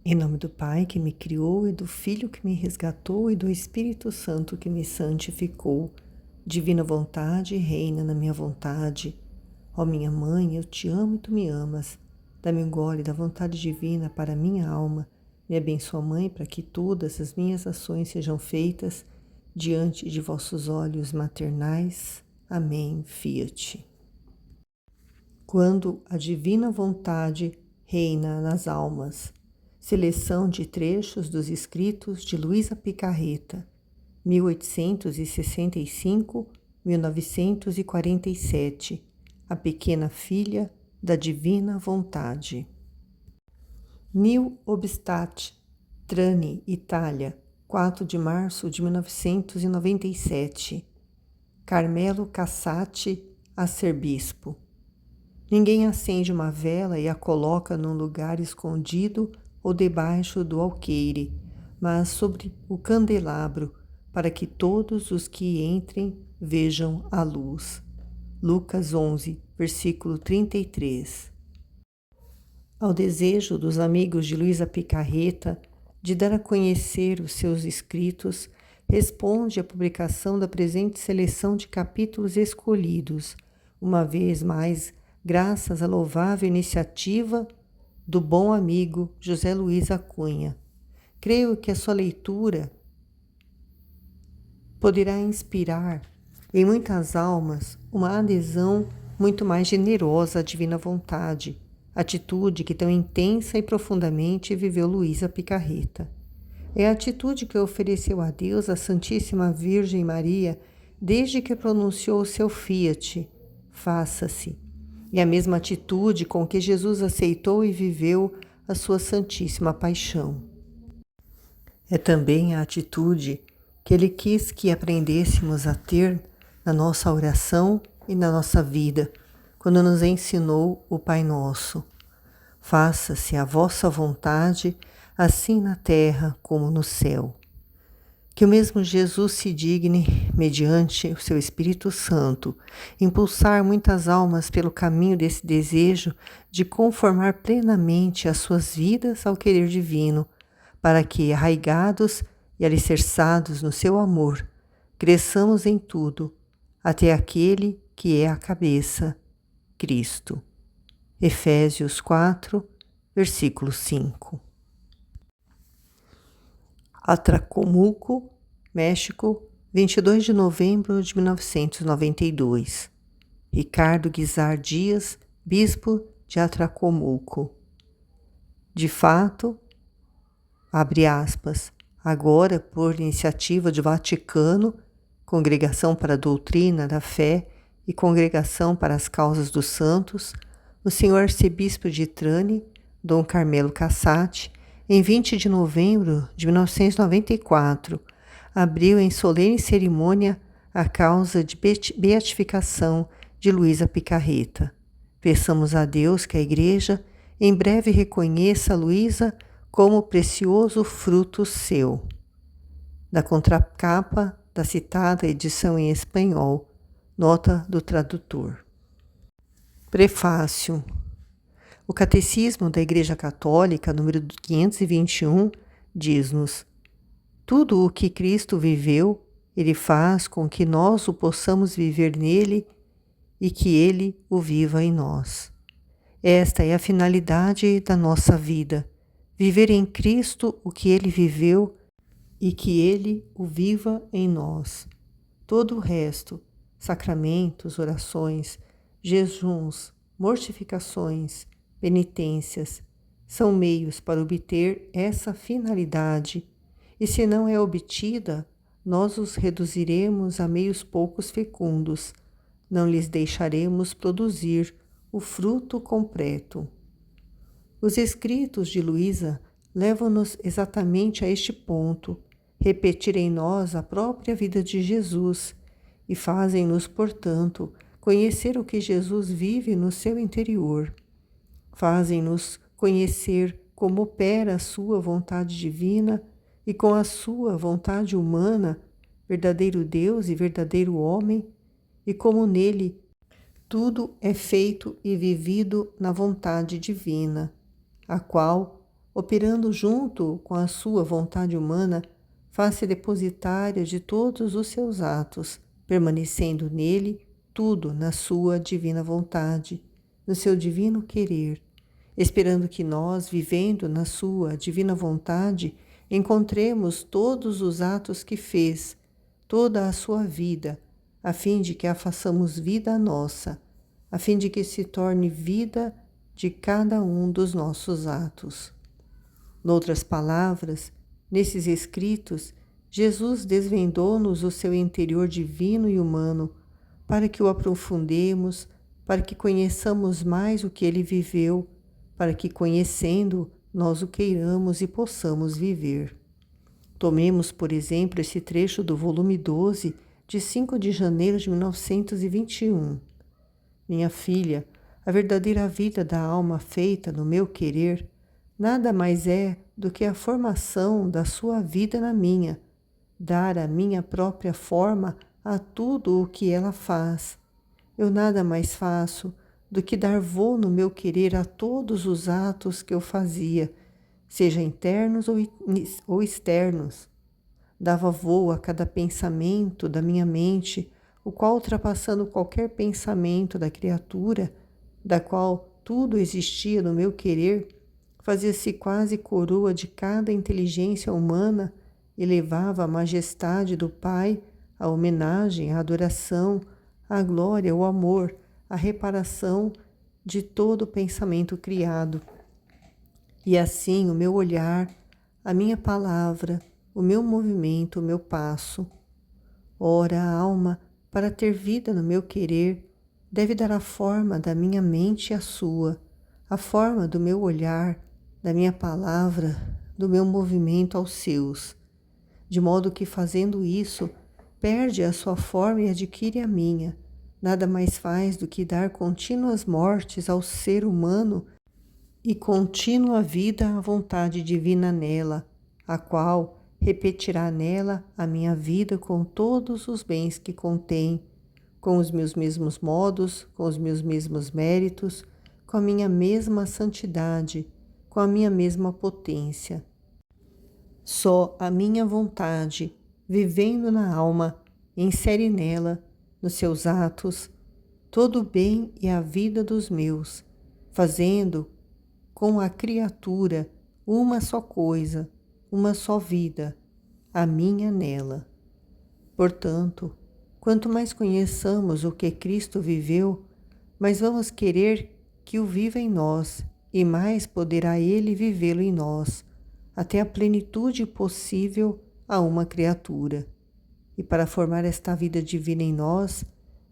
Em nome do Pai que me criou, e do Filho que me resgatou, e do Espírito Santo que me santificou. Divina vontade, reina na minha vontade. Ó minha mãe, eu te amo e tu me amas. Dá-me um gole da vontade divina para a minha alma. Me abençoa, Mãe, para que todas as minhas ações sejam feitas diante de vossos olhos maternais. Amém. Fiat. Quando a divina vontade reina nas almas. Seleção de trechos dos escritos de Luisa Picarreta, 1865-1947, a pequena filha da divina vontade. Nil Obstat, Trani, Itália, 4 de março de 1997. Carmelo Cassati, arcebispo. Ninguém acende uma vela e a coloca num lugar escondido ou debaixo do alqueire, mas sobre o candelabro, para que todos os que entrem vejam a luz. Lucas 11, versículo 33. Ao desejo dos amigos de Luisa Picarreta de dar a conhecer os seus escritos, responde a publicação da presente seleção de capítulos escolhidos, uma vez mais, graças à louvável iniciativa do bom amigo José Luiz Acunha. Creio que a sua leitura poderá inspirar em muitas almas uma adesão muito mais generosa à divina vontade, atitude que tão intensa e profundamente viveu Luisa Picarreta. É a atitude que ofereceu a Deus a Santíssima Virgem Maria desde que pronunciou o seu fiat, faça-se. E a mesma atitude com que Jesus aceitou e viveu a sua Santíssima Paixão. É também a atitude que Ele quis que aprendêssemos a ter na nossa oração e na nossa vida, quando nos ensinou o Pai Nosso. Faça-se a vossa vontade, assim na terra como no céu. Que o mesmo Jesus se digne, mediante o seu Espírito Santo, impulsar muitas almas pelo caminho desse desejo de conformar plenamente as suas vidas ao querer divino, para que, arraigados e alicerçados no seu amor, cresçamos em tudo, até aquele que é a cabeça, Cristo. Efésios 4, versículo 5. Atracomulco, México, 22 de novembro de 1992. Ricardo Guizar Dias, bispo de Atracomulco. De fato, abre aspas, agora por iniciativa do Vaticano, Congregação para a Doutrina da Fé e Congregação para as Causas dos Santos, o senhor arcebispo de Trani, Dom Carmelo Cassati, em 20 de novembro de 1994, abriu em solene cerimônia a causa de beatificação de Luisa Picarreta. Peçamos a Deus que a Igreja em breve reconheça Luisa como precioso fruto seu. Da contracapa da citada edição em espanhol, nota do tradutor. Prefácio. O Catecismo da Igreja Católica, número 521, diz-nos: tudo o que Cristo viveu, Ele faz com que nós o possamos viver nele e que Ele o viva em nós. Esta é a finalidade da nossa vida, viver em Cristo o que Ele viveu e que Ele o viva em nós. Todo o resto, sacramentos, orações, jejuns, mortificações, penitências, são meios para obter essa finalidade, e se não é obtida, nós os reduziremos a meios poucos fecundos, não lhes deixaremos produzir o fruto completo. Os escritos de Luisa levam-nos exatamente a este ponto, repetir em nós a própria vida de Jesus e fazem-nos, portanto, conhecer o que Jesus vive no seu interior. Fazem-nos conhecer como opera a sua vontade divina e com a sua vontade humana, verdadeiro Deus e verdadeiro homem, e como nele tudo é feito e vivido na vontade divina, a qual operando junto com a sua vontade humana, faz-se depositária de todos os seus atos, permanecendo nele tudo na sua divina vontade, no seu divino querer, esperando que nós, vivendo na sua divina vontade, encontremos todos os atos que fez, toda a sua vida, a fim de que a façamos vida nossa, a fim de que se torne vida de cada um dos nossos atos. Noutras palavras, nesses escritos, Jesus desvendou-nos o seu interior divino e humano, para que o aprofundemos, para que conheçamos mais o que ele viveu, para que, conhecendo, nós o queiramos e possamos viver. Tomemos, por exemplo, esse trecho do volume 12, de 5 de janeiro de 1921. Minha filha, a verdadeira vida da alma feita no meu querer nada mais é do que a formação da sua vida na minha, dar a minha própria forma a tudo o que ela faz. Eu nada mais faço do que dar voo no meu querer a todos os atos que eu fazia, seja internos ou externos. Dava voo a cada pensamento da minha mente, o qual, ultrapassando qualquer pensamento da criatura, da qual tudo existia no meu querer, fazia-se quase coroa de cada inteligência humana, elevava a majestade do Pai, a homenagem, a adoração, a glória, o amor, a reparação de todo o pensamento criado. E assim o meu olhar, a minha palavra, o meu movimento, o meu passo. Ora, a alma, para ter vida no meu querer, deve dar a forma da minha mente à sua, a forma do meu olhar, da minha palavra, do meu movimento aos seus, de modo que, fazendo isso, perde a sua forma e adquire a minha. Nada mais faz do que dar contínuas mortes ao ser humano e contínua vida à vontade divina nela, a qual repetirá nela a minha vida com todos os bens que contém, com os meus mesmos modos, com os meus mesmos méritos, com a minha mesma santidade, com a minha mesma potência. Só a minha vontade, vivendo na alma, insere nela, nos seus atos, todo o bem e a vida dos meus, fazendo com a criatura uma só coisa, uma só vida, a minha nela. Portanto, quanto mais conheçamos o que Cristo viveu, mais vamos querer que o viva em nós, e mais poderá Ele vivê-lo em nós, até a plenitude possível a uma criatura. E para formar esta vida divina em nós,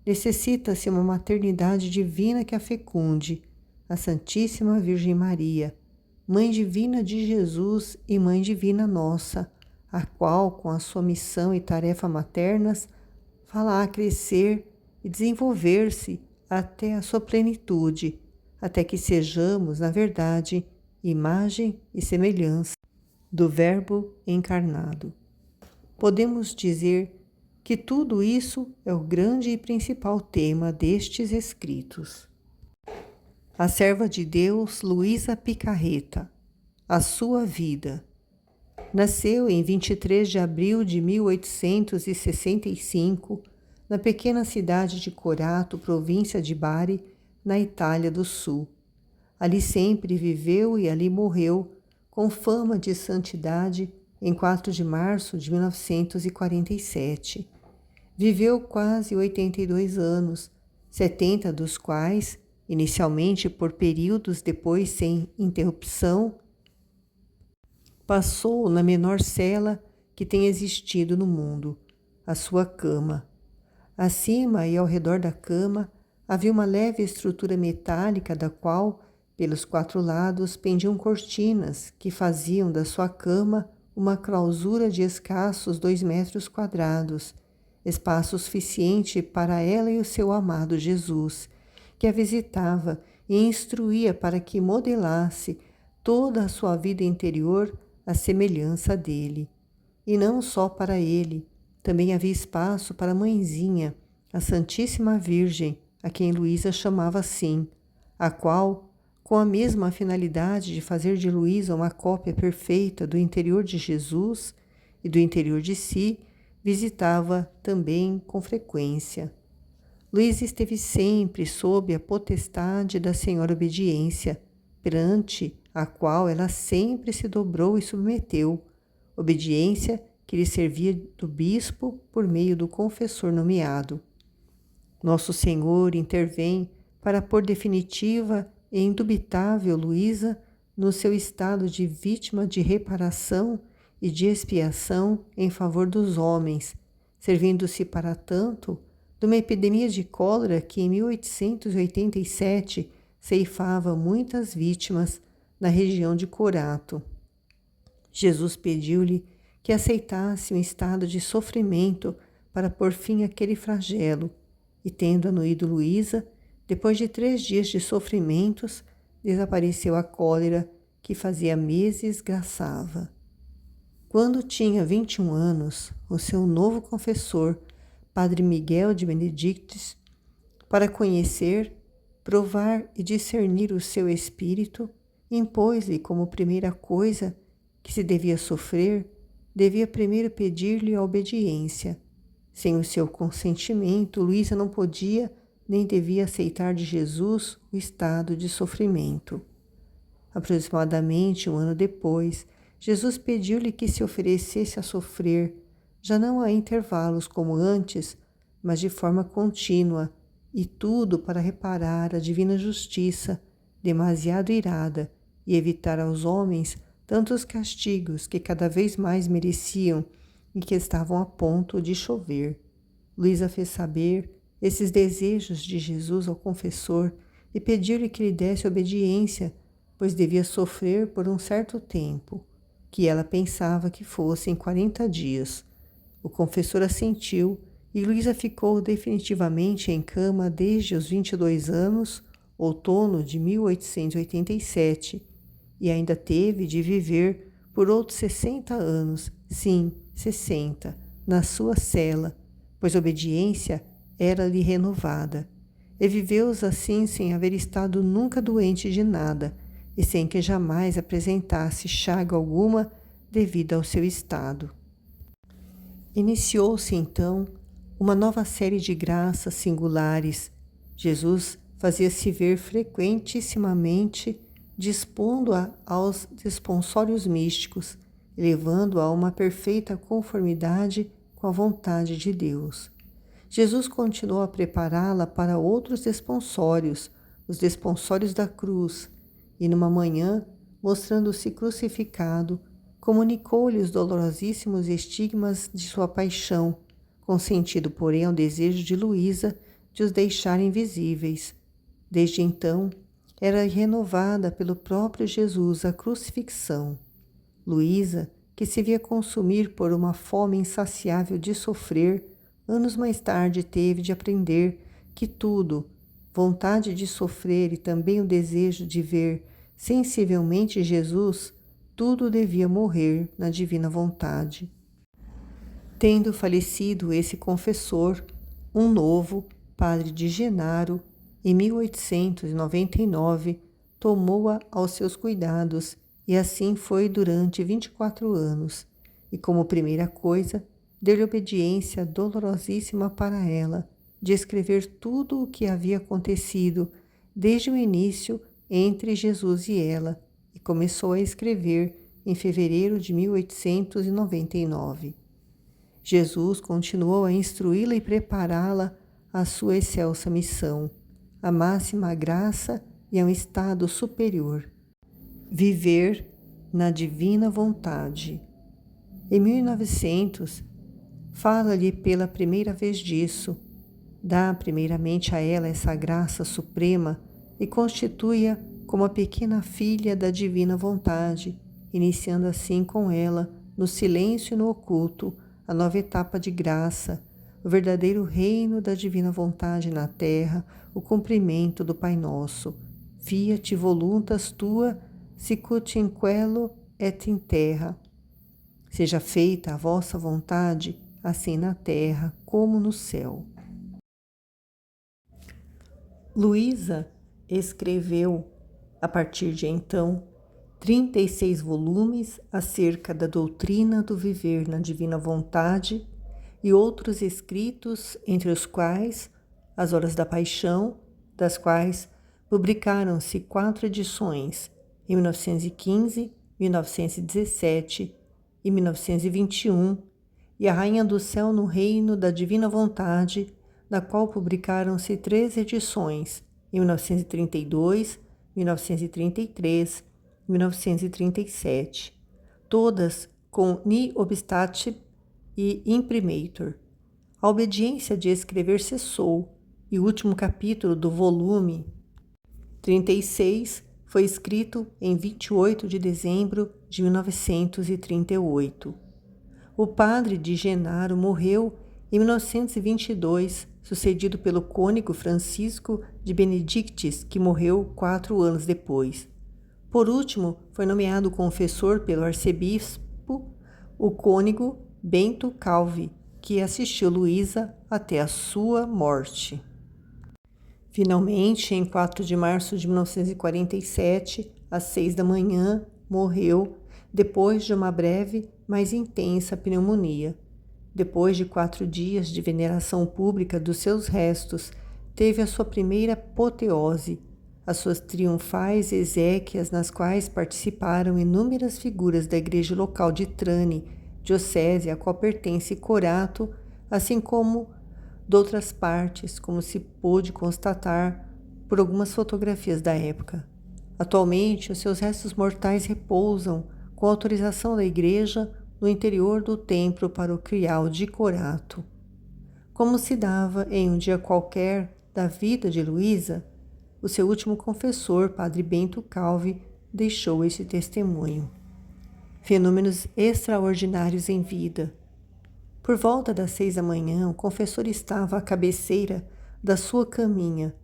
necessita-se uma maternidade divina que a fecunde, a Santíssima Virgem Maria, Mãe Divina de Jesus e Mãe Divina nossa, a qual, com a sua missão e tarefa maternas, fará crescer e desenvolver-se até a sua plenitude, até que sejamos, na verdade, imagem e semelhança do Verbo encarnado. Podemos dizer que tudo isso é o grande e principal tema destes escritos. A serva de Deus, Luísa Picarreta, a sua vida. Nasceu em 23 de abril de 1865, na pequena cidade de Corato, província de Bari, na Itália do Sul. Ali sempre viveu e ali morreu, com fama de santidade, em 4 de março de 1947. Viveu quase 82 anos, 70 dos quais, inicialmente por períodos, depois sem interrupção, passou na menor cela que tem existido no mundo, a sua cama. Acima e ao redor da cama havia uma leve estrutura metálica da qual, pelos 4 lados, pendiam cortinas que faziam da sua cama uma clausura de escassos 2 metros quadrados, espaço suficiente para ela e o seu amado Jesus, que a visitava e instruía para que modelasse toda a sua vida interior à semelhança dele. E não só para ele, também havia espaço para a mãezinha, a Santíssima Virgem, a quem Luísa chamava assim, a qual, com a mesma finalidade de fazer de Luísa uma cópia perfeita do interior de Jesus e do interior de si, visitava também com frequência. Luísa esteve sempre sob a potestade da Senhora Obediência, perante a qual ela sempre se dobrou e submeteu, obediência que lhe servia do bispo por meio do confessor nomeado. Nosso Senhor intervém para pôr definitiva e indubitável Luísa no seu estado de vítima de reparação e de expiação em favor dos homens, servindo-se para tanto de uma epidemia de cólera que em 1887 ceifava muitas vítimas na região de Corato. Jesus pediu-lhe que aceitasse um estado de sofrimento para pôr fim àquele flagelo, e tendo anuído Luísa, depois de 3 dias de sofrimentos, desapareceu a cólera que fazia meses graçava. Quando tinha 21 anos, o seu novo confessor, Padre Miguel de Benedictis, para conhecer, provar e discernir o seu espírito, impôs-lhe como primeira coisa que se devia sofrer, devia primeiro pedir-lhe a obediência. Sem o seu consentimento, Luísa não podia nem devia aceitar de Jesus o estado de sofrimento. Aproximadamente 1 ano depois, Jesus pediu-lhe que se oferecesse a sofrer, já não a intervalos como antes, mas de forma contínua, e tudo para reparar a divina justiça, demasiado irada, e evitar aos homens tantos castigos que cada vez mais mereciam e que estavam a ponto de chover. Luísa fez saber esses desejos de Jesus ao confessor e pediu-lhe que lhe desse obediência, pois devia sofrer por um certo tempo, que ela pensava que fossem 40 dias. O confessor assentiu e Luísa ficou definitivamente em cama desde os 22 anos, outono de 1887, e ainda teve de viver por outros 60 anos, sim, 60, na sua cela, pois a obediência era-lhe renovada. E viveu-os assim sem haver estado nunca doente de nada, e sem que jamais apresentasse chaga alguma devido ao seu estado. Iniciou-se então uma nova série de graças singulares. Jesus fazia-se ver frequentissimamente, dispondo-a aos responsórios místicos, levando-a a uma perfeita conformidade com a vontade de Deus. Jesus continuou a prepará-la para outros responsórios, os responsórios da cruz, e numa manhã, mostrando-se crucificado, comunicou-lhe os dolorosíssimos estigmas de sua paixão, consentido, porém, ao desejo de Luísa de os deixar invisíveis. Desde então, era renovada pelo próprio Jesus a crucifixão. Luísa, que se via consumir por uma fome insaciável de sofrer, anos mais tarde teve de aprender que tudo, vontade de sofrer e também o desejo de ver sensivelmente Jesus, tudo devia morrer na divina vontade. Tendo falecido esse confessor, um novo, padre de Genaro, em 1899, tomou-a aos seus cuidados, e assim foi durante 24 anos, e como primeira coisa, deu-lhe obediência dolorosíssima para ela, de escrever tudo o que havia acontecido desde o início entre Jesus e ela, e começou a escrever em fevereiro de 1899. Jesus continuou a instruí-la e prepará-la à sua excelsa missão, à máxima graça e a um estado superior. Viver na divina vontade. Em 1900, fala-lhe pela primeira vez disso, dá primeiramente a ela essa graça suprema e constitui-a como a pequena filha da divina vontade, iniciando assim com ela, no silêncio e no oculto, a nova etapa de graça, o verdadeiro reino da divina vontade na terra, o cumprimento do Pai Nosso. Fiat voluntas tua, sicut in quello et in terra. Seja feita a vossa vontade, assim na terra como no céu. Luísa escreveu A partir de então, 36 volumes acerca da doutrina do viver na divina vontade e outros escritos, entre os quais As Horas da Paixão, das quais publicaram-se 4 edições, em 1915, 1917 e 1921, e A Rainha do Céu no Reino da Divina Vontade, da qual publicaram-se 3 edições, em 1932, 1933 e 1937, todas com Ni Obstate e Imprimatur. A obediência de escrever cessou, e o último capítulo do volume 36 foi escrito em 28 de dezembro de 1938. O padre de Genaro morreu em 1922, sucedido pelo cônego Francisco de Benedictis, que morreu 4 anos depois. Por último, foi nomeado confessor pelo arcebispo o cônego Bento Calvi, que assistiu Luísa até a sua morte. Finalmente, em 4 de março de 1947, às 6 da manhã, morreu depois de uma breve, mas intensa pneumonia. Depois de 4 dias de veneração pública dos seus restos, teve a sua primeira apoteose, as suas triunfais exéquias, nas quais participaram inúmeras figuras da igreja local de Trani, diocese a qual pertence Corato, assim como de outras partes, como se pôde constatar por algumas fotografias da época. Atualmente, os seus restos mortais repousam, com autorização da igreja, no interior do templo paroquial de Corato. Como se dava em um dia qualquer da vida de Luísa, o seu último confessor, Padre Bento Calvi, deixou esse testemunho. Fenômenos extraordinários em vida. Por volta das 6 da manhã, o confessor estava à cabeceira da sua caminha.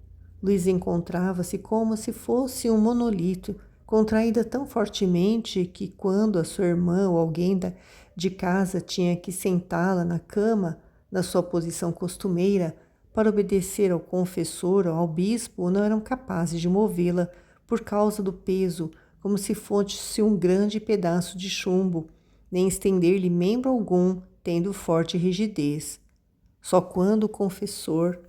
Luísa encontrava-se como se fosse um monolito, contraída tão fortemente que, quando a sua irmã ou alguém de casa tinha que sentá-la na cama, na sua posição costumeira, para obedecer ao confessor ou ao bispo, não eram capazes de movê-la por causa do peso, como se fosse um grande pedaço de chumbo, nem estender-lhe membro algum, tendo forte rigidez. Só quando o confessor,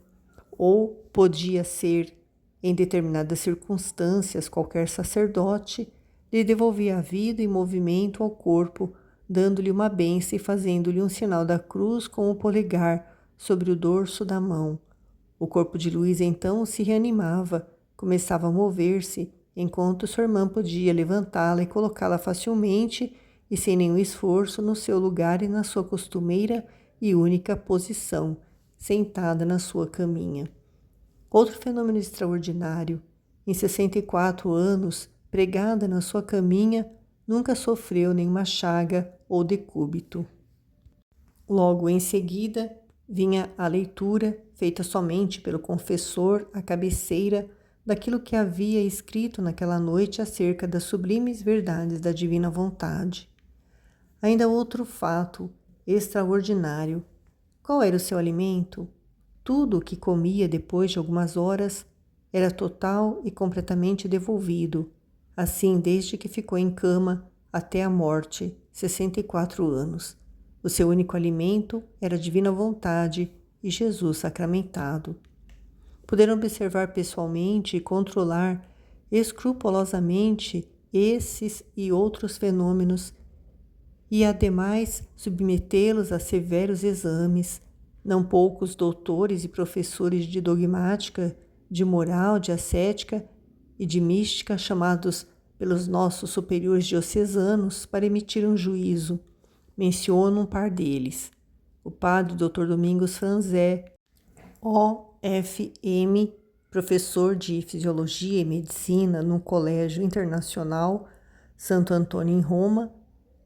ou podia ser, em determinadas circunstâncias, qualquer sacerdote, lhe devolvia a vida e movimento ao corpo, dando-lhe uma bênção e fazendo-lhe um sinal da cruz com o polegar sobre o dorso da mão. O corpo de Luísa então se reanimava, começava a mover-se, enquanto sua irmã podia levantá-la e colocá-la facilmente e sem nenhum esforço no seu lugar e na sua costumeira e única posição, sentada na sua caminha. Outro fenômeno extraordinário. Em 64 anos, pregada na sua caminha, nunca sofreu nenhuma chaga ou decúbito. Logo em seguida, vinha a leitura, feita somente pelo confessor, à cabeceira, daquilo que havia escrito naquela noite acerca das sublimes verdades da divina vontade. Ainda outro fato extraordinário. Qual era o seu alimento? Tudo o que comia depois de algumas horas era total e completamente devolvido, assim desde que ficou em cama até a morte, 64 anos. O seu único alimento era a divina vontade e Jesus sacramentado. Puderam observar pessoalmente e controlar escrupulosamente esses e outros fenômenos e, ademais, submetê-los a severos exames. Não poucos doutores e professores de dogmática, de moral, de ascética e de mística, chamados pelos nossos superiores diocesanos para emitir um juízo. Menciono um par deles. O padre Dr. Domingos Franzé, OFM, professor de Fisiologia e Medicina no Colégio Internacional Santo Antônio em Roma,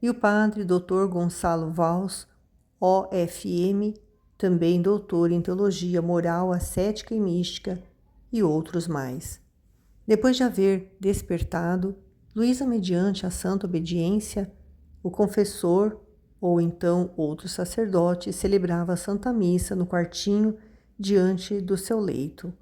e o padre Dr. Gonçalo Valls, OFM, também doutor em Teologia Moral, Ascética e Mística, e outros mais. Depois de haver despertado, Luísa, mediante a santa obediência, o confessor, ou então outro sacerdote, celebrava a Santa Missa no quartinho diante do seu leito.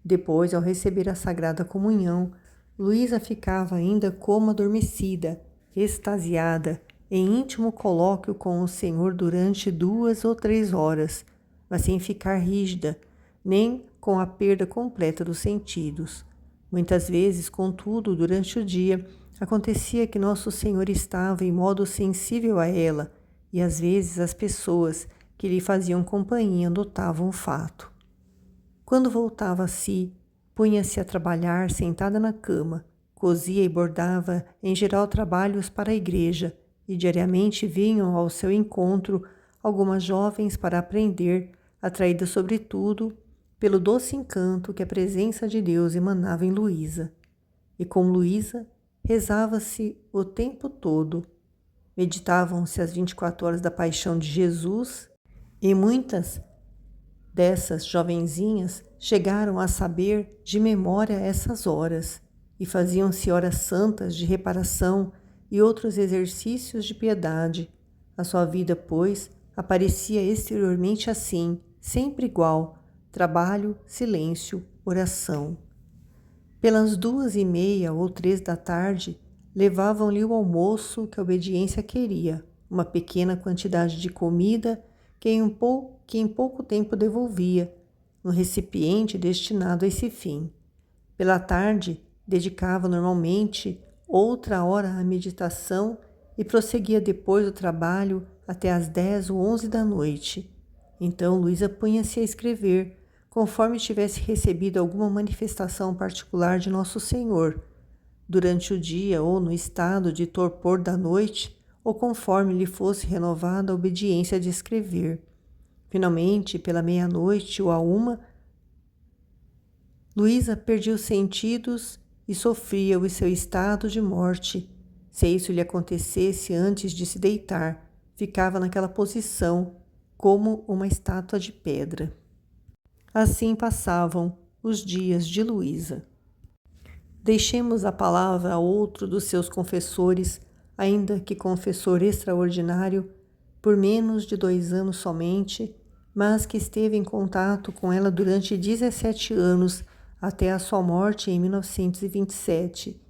Depois, ao receber a Sagrada Comunhão, Luísa ficava ainda como adormecida, extasiada, em íntimo colóquio com o Senhor durante 2 ou 3 horas, mas sem ficar rígida, nem com a perda completa dos sentidos. Muitas vezes, contudo, durante o dia, acontecia que Nosso Senhor estava em modo sensível a ela, e às vezes as pessoas que lhe faziam companhia notavam o fato. Quando voltava a si, punha-se a trabalhar sentada na cama, cosia e bordava, em geral, trabalhos para a igreja, e diariamente vinham ao seu encontro algumas jovens para aprender, atraídas sobretudo pelo doce encanto que a presença de Deus emanava em Luísa. E com Luísa rezava-se o tempo todo. Meditavam-se as 24 horas da paixão de Jesus, e muitas dessas jovenzinhas chegaram a saber de memória essas horas, e faziam-se horas santas de reparação e outros exercícios de piedade. A sua vida, pois, aparecia exteriormente assim, sempre igual: trabalho, silêncio, oração. Pelas 2:30 ou 3 da tarde, levavam-lhe o almoço que a obediência queria, uma pequena quantidade de comida que em pouco tempo devolvia, no recipiente destinado a esse fim. Pela tarde, dedicava normalmente outra hora à meditação e prosseguia depois do trabalho até às 10 ou 11 da noite. Então Luísa punha-se a escrever, conforme tivesse recebido alguma manifestação particular de Nosso Senhor, durante o dia ou no estado de torpor da noite, ou conforme lhe fosse renovada a obediência de escrever. Finalmente, pela meia-noite ou à 1, Luísa perdia os sentidos e sofria o seu estado de morte. Se isso lhe acontecesse antes de se deitar, ficava naquela posição, como uma estátua de pedra. Assim passavam os dias de Luísa. Deixemos a palavra a outro dos seus confessores, ainda que confessor extraordinário, por menos de 2 anos somente, mas que esteve em contato com ela durante 17 anos, até a sua morte em 1927,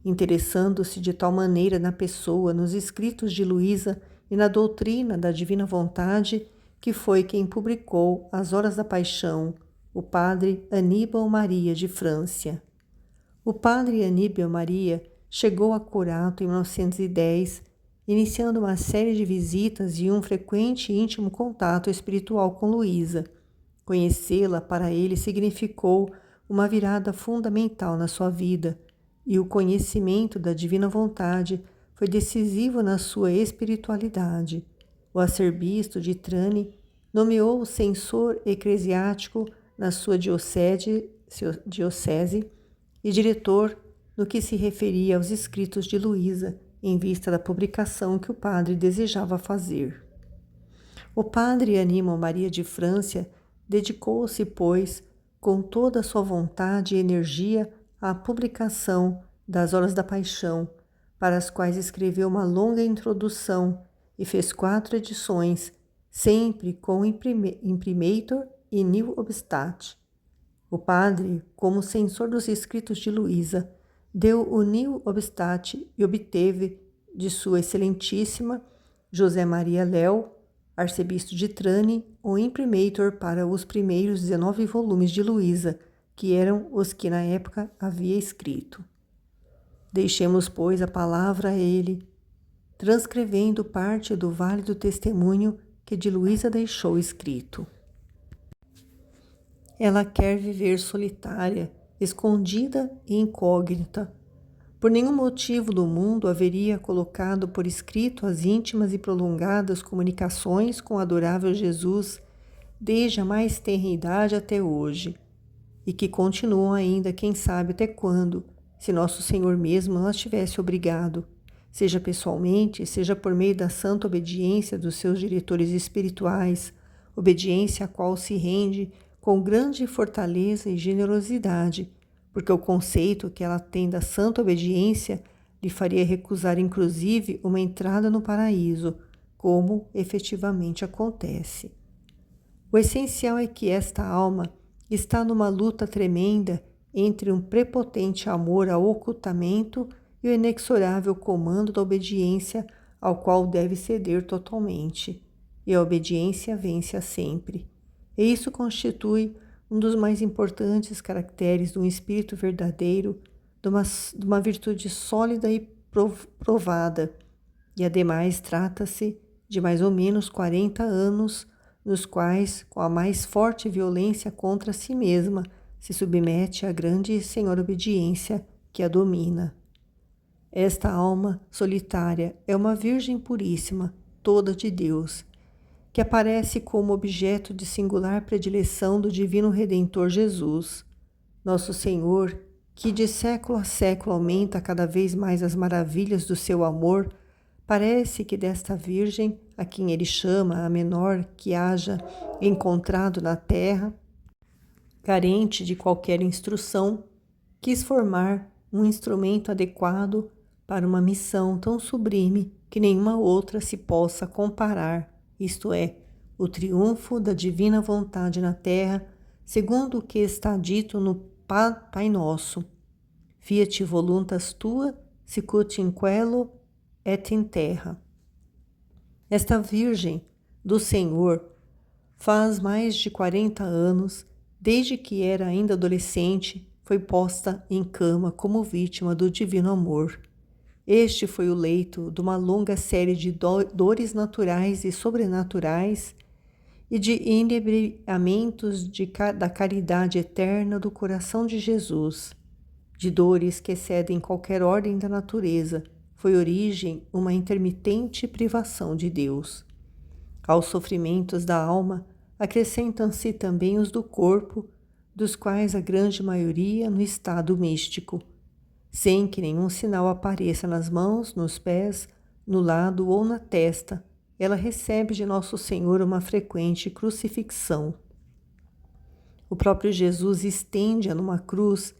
interessando-se de tal maneira na pessoa, nos escritos de Luísa e na doutrina da divina vontade, que foi quem publicou As Horas da Paixão, o padre Aníbal Maria de Francia. O padre Aníbal Maria chegou a Corato em 1910, iniciando uma série de visitas e um frequente e íntimo contato espiritual com Luísa. Conhecê-la para ele significou uma virada fundamental na sua vida, e o conhecimento da divina vontade foi decisivo na sua espiritualidade. O arcebispo de Trani nomeou-o censor eclesiástico na sua diocese e diretor no que se referia aos escritos de Luísa, em vista da publicação que o padre desejava fazer. O padre Aníbal Maria de Francia dedicou-se, pois, com toda a sua vontade e energia à publicação das Horas da Paixão, para as quais escreveu uma longa introdução e fez 4 edições, sempre com imprimatur e nil obstat. O padre, como censor dos escritos de Luísa, deu o nil obstat e obteve de sua excelentíssima José Maria Léo, arcebispo de Trani, o imprimatur para os primeiros 19 volumes de Luísa, que eram os que na época havia escrito. Deixemos, pois, a palavra a ele, transcrevendo parte do válido testemunho que de Luísa deixou escrito. Ela quer viver solitária, escondida e incógnita. Por nenhum motivo do mundo haveria colocado por escrito as íntimas e prolongadas comunicações com o adorável Jesus desde a mais tenra idade até hoje, e que continuam ainda, quem sabe até quando, se Nosso Senhor mesmo não as tivesse obrigado, seja pessoalmente, seja por meio da santa obediência dos seus diretores espirituais, obediência a qual se rende com grande fortaleza e generosidade, porque o conceito que ela tem da santa obediência lhe faria recusar inclusive uma entrada no paraíso, como efetivamente acontece. O essencial é que esta alma está numa luta tremenda entre um prepotente amor ao ocultamento e o inexorável comando da obediência ao qual deve ceder totalmente. E a obediência vence sempre. E isso constitui um dos mais importantes caracteres de um espírito verdadeiro, de uma virtude sólida e provada. E ademais trata-se de mais ou menos 40 anos, nos quais, com a mais forte violência contra si mesma, se submete à grande senhora obediência que a domina. Esta alma solitária é uma virgem puríssima, toda de Deus, que aparece como objeto de singular predileção do divino Redentor Jesus, nosso Senhor, que de século a século aumenta cada vez mais as maravilhas do seu amor. Parece que desta Virgem, a quem ele chama a menor que haja encontrado na terra, carente de qualquer instrução, quis formar um instrumento adequado para uma missão tão sublime que nenhuma outra se possa comparar, isto é, o triunfo da divina vontade na terra, segundo o que está dito no Pai Nosso. Fiat voluntas tua, sicut in cielo et in terra. Esta Virgem do Senhor faz mais de 40 anos, desde que era ainda adolescente, foi posta em cama como vítima do divino amor. Este foi o leito de uma longa série de dores naturais e sobrenaturais e de inebriamentos da caridade eterna do coração de Jesus, de dores que excedem qualquer ordem da natureza. Foi origem uma intermitente privação de Deus. Aos sofrimentos da alma acrescentam-se também os do corpo, dos quais a grande maioria no estado místico, sem que nenhum sinal apareça nas mãos, nos pés, no lado ou na testa. Ela recebe de Nosso Senhor uma frequente crucifixão. O próprio Jesus estende-a numa cruz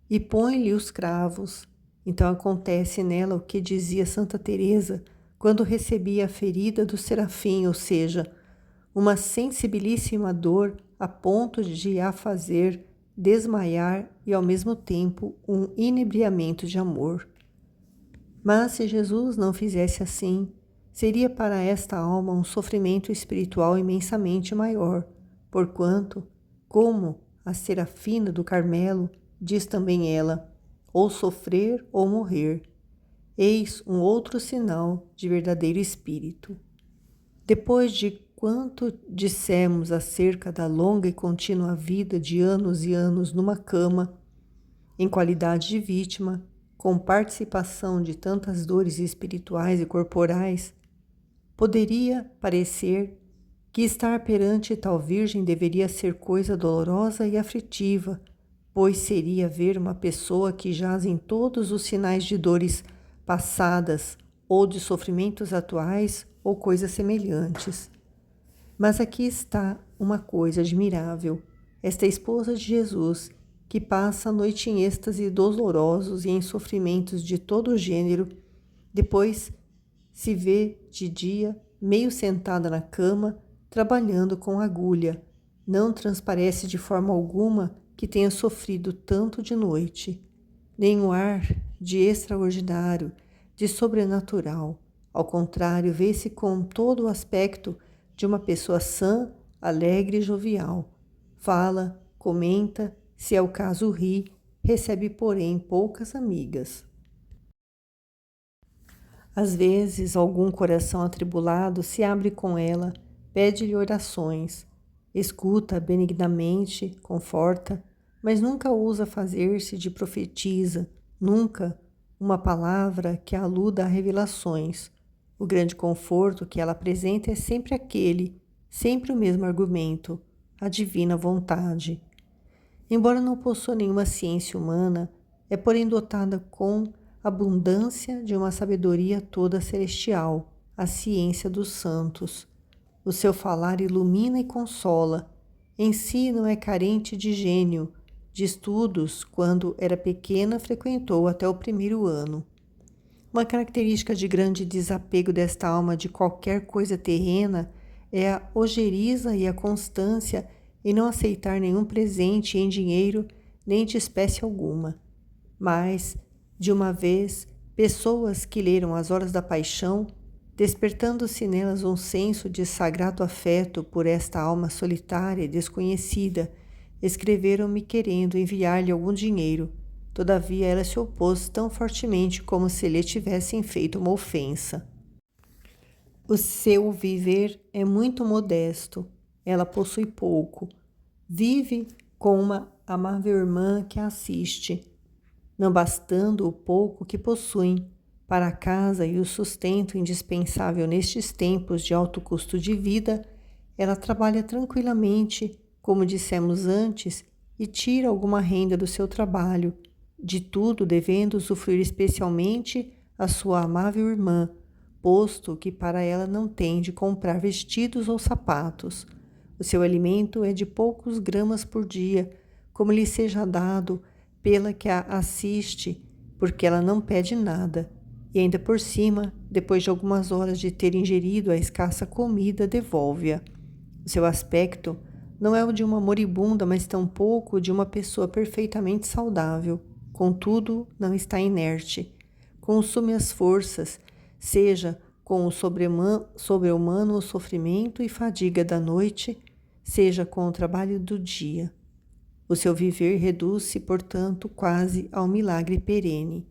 e põe-lhe os cravos. Então acontece nela o que dizia Santa Teresa quando recebia a ferida do serafim, ou seja, uma sensibilíssima dor a ponto de a fazer desmaiar e ao mesmo tempo um inebriamento de amor. Mas se Jesus não fizesse assim, seria para esta alma um sofrimento espiritual imensamente maior, porquanto, como a Serafina do Carmelo, diz também ela, ou sofrer ou morrer. Eis um outro sinal de verdadeiro espírito. Depois de quanto dissemos acerca da longa e contínua vida de anos e anos numa cama, em qualidade de vítima, com participação de tantas dores espirituais e corporais, poderia parecer que estar perante tal Virgem deveria ser coisa dolorosa e aflitiva, pois seria ver uma pessoa que jaz em todos os sinais de dores passadas ou de sofrimentos atuais ou coisas semelhantes. Mas aqui está uma coisa admirável. Esta esposa de Jesus, que passa a noite em êxtase dolorosos e em sofrimentos de todo o gênero, depois se vê de dia meio sentada na cama, trabalhando com agulha. Não transparece de forma alguma que tenha sofrido tanto de noite. Nenhum ar de extraordinário, de sobrenatural. Ao contrário, vê-se com todo o aspecto de uma pessoa sã, alegre e jovial. Fala, comenta, se é o caso ri, recebe, porém, poucas amigas. Às vezes, algum coração atribulado se abre com ela, pede-lhe orações, escuta benignamente, conforta, mas nunca ousa fazer-se de profetisa, nunca uma palavra que aluda a revelações. O grande conforto que ela apresenta é sempre aquele, sempre o mesmo argumento, a divina vontade. Embora não possua nenhuma ciência humana, é porém dotada com abundância de uma sabedoria toda celestial, a ciência dos santos. O seu falar ilumina e consola. Em si não é carente de gênio. De estudos, quando era pequena, frequentou até o 1º ano. Uma característica de grande desapego desta alma de qualquer coisa terrena é a ojeriza e a constância em não aceitar nenhum presente em dinheiro nem de espécie alguma. Mas, de uma vez, pessoas que leram as Horas da Paixão, despertando-se nelas um senso de sagrado afeto por esta alma solitária e desconhecida, escreveram-me querendo enviar-lhe algum dinheiro. Todavia ela se opôs tão fortemente como se lhe tivessem feito uma ofensa. O seu viver é muito modesto. Ela possui pouco. Vive com uma amável irmã que a assiste. Não bastando o pouco que possuem para a casa e o sustento indispensável nestes tempos de alto custo de vida, ela trabalha tranquilamente, como dissemos antes, e tira alguma renda do seu trabalho, de tudo devendo usufruir especialmente a sua amável irmã, posto que para ela não tem de comprar vestidos ou sapatos. O seu alimento é de poucos gramas por dia, como lhe seja dado pela que a assiste, porque ela não pede nada, e ainda por cima, depois de algumas horas de ter ingerido a escassa comida, devolve-a. O seu aspecto não é o de uma moribunda, mas tampouco o de uma pessoa perfeitamente saudável. Contudo, não está inerte. Consume as forças, seja com o sobre-humano sofrimento e fadiga da noite, seja com o trabalho do dia. O seu viver reduz-se, portanto, quase ao milagre perene.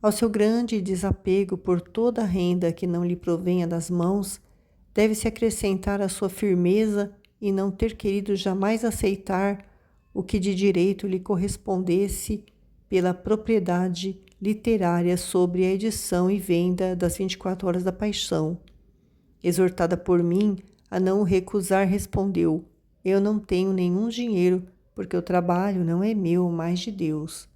Ao seu grande desapego por toda a renda que não lhe provenha das mãos, deve-se acrescentar a sua firmeza em não ter querido jamais aceitar o que de direito lhe correspondesse pela propriedade literária sobre a edição e venda das 24 Horas da Paixão. Exortada por mim a não o recusar, respondeu: eu não tenho nenhum dinheiro, porque o trabalho não é meu, mas de Deus.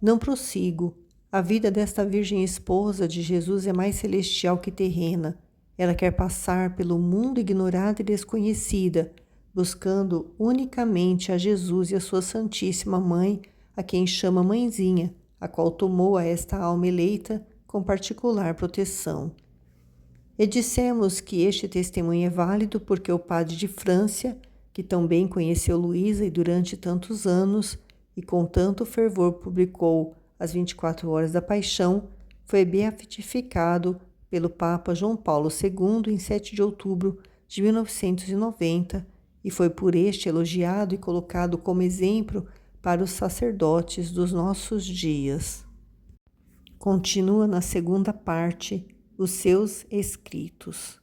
Não prossigo. A vida desta virgem esposa de Jesus é mais celestial que terrena. Ela quer passar pelo mundo ignorada e desconhecida, buscando unicamente a Jesus e a sua Santíssima Mãe, a quem chama Mãezinha, a qual tomou a esta alma eleita com particular proteção. E dissemos que este testemunho é válido porque o padre de França, que tão bem conheceu Luísa e durante tantos anos, e com tanto fervor publicou as 24 Horas da Paixão, foi beatificado pelo Papa João Paulo II em 7 de outubro de 1990 e foi por este elogiado e colocado como exemplo para os sacerdotes dos nossos dias. Continua na segunda parte os seus escritos.